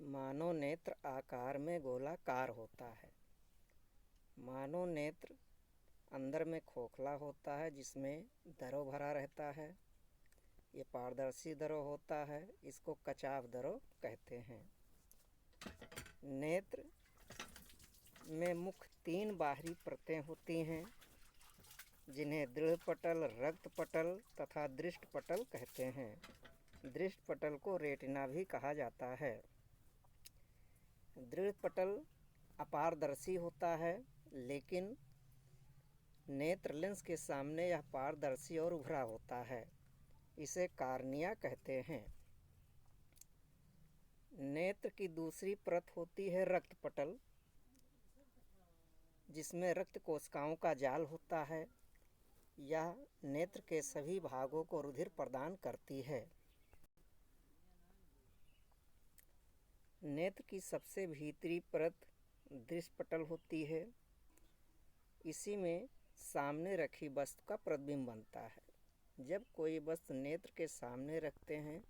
मानव नेत्र आकार में गोलाकार होता है। मानव नेत्र अंदर में खोखला होता है जिसमें दरो भरा रहता है। ये पारदर्शी दरो होता है, इसको कचाव दरो कहते हैं। नेत्र में मुख्य 3 बाहरी परतें होती हैं जिन्हें दृढ़ पटल, रक्त पटल तथा दृष्ट पटल कहते हैं। दृष्ट पटल को रेटिना भी कहा जाता है। दृढ़ पटल अपारदर्शी होता है, लेकिन नेत्र लेंस के सामने यह पारदर्शी और उभरा होता है। इसे कार्निया कहते हैं। नेत्र की दूसरी परत होती है रक्त पटल, जिसमें रक्त कोशिकाओं का जाल होता है। यह नेत्र के सभी भागों को रुधिर प्रदान करती है। नेत्र की सबसे भीतरी परत दृष्ट पटल होती है। इसी में सामने रखी वस्तु का प्रतिबिंब बनता है। जब कोई वस्तु नेत्र के सामने रखते हैं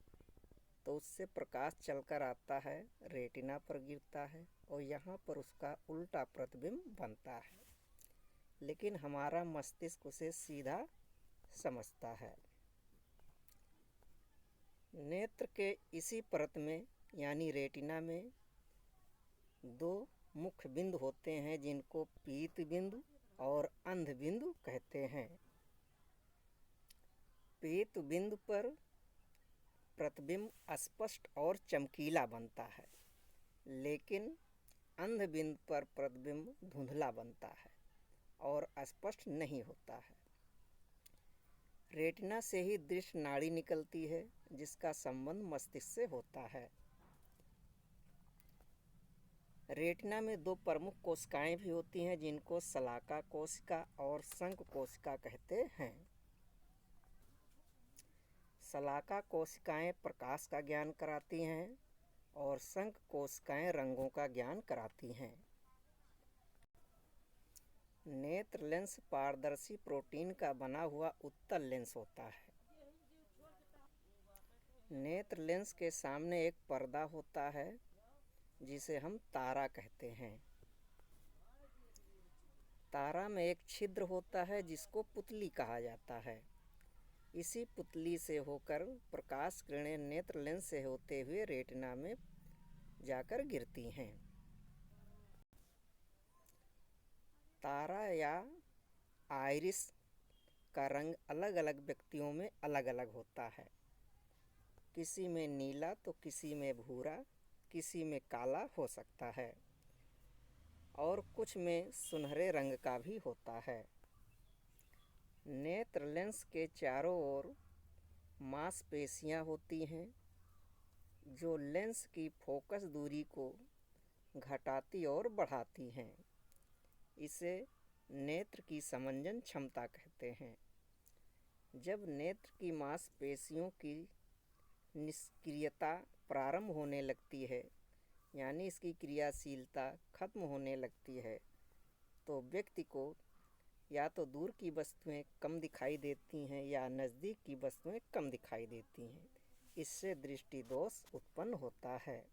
तो उससे प्रकाश चलकर आता है, रेटिना पर गिरता है और यहाँ पर उसका उल्टा प्रतिबिंब बनता है, लेकिन हमारा मस्तिष्क उसे सीधा समझता है। नेत्र के इसी परत में यानी रेटिना में 2 मुख्य बिंदु होते हैं जिनको पीत बिंदु और अंध बिंदु कहते हैं। पीत बिंदु पर प्रतिबिंब स्पष्ट और चमकीला बनता है, लेकिन अंध बिंदु पर प्रतिबिंब धुंधला बनता है और स्पष्ट नहीं होता है। रेटिना से ही दृष्टि नाड़ी निकलती है, जिसका संबंध मस्तिष्क से होता है। रेटिना में 2 प्रमुख कोशिकाएं भी होती हैं जिनको शलाका कोशिका और शंख कोशिका कहते हैं। शलाका कोशिकाएं प्रकाश का ज्ञान कराती हैं और शंख कोशिकाएं रंगों का ज्ञान कराती हैं। नेत्र लेंस पारदर्शी प्रोटीन का बना हुआ उत्तल लेंस होता है। नेत्र लेंस के सामने एक पर्दा होता है जिसे हम तारा कहते हैं। तारा में एक छिद्र होता है जिसको पुतली कहा जाता है। इसी पुतली से होकर प्रकाश किरणें नेत्र लेंस से होते हुए रेटिना में जाकर गिरती हैं। तारा या आइरिस का रंग अलग अलग व्यक्तियों में अलग अलग होता है। किसी में नीला तो किसी में भूरा, किसी में काला हो सकता है और कुछ में सुनहरे रंग का भी होता है। नेत्र लेंस के चारों ओर मांसपेशियां होती हैं जो लेंस की फोकस दूरी को घटाती और बढ़ाती हैं। इसे नेत्र की समंजन क्षमता कहते हैं। जब नेत्र की मांसपेशियों की निष्क्रियता प्रारंभ होने लगती है, यानी इसकी क्रियाशीलता खत्म होने लगती है, तो व्यक्ति को या तो दूर की वस्तुएं कम दिखाई देती हैं या नज़दीक की वस्तुएं कम दिखाई देती हैं। इससे दृष्टि दोष उत्पन्न होता है।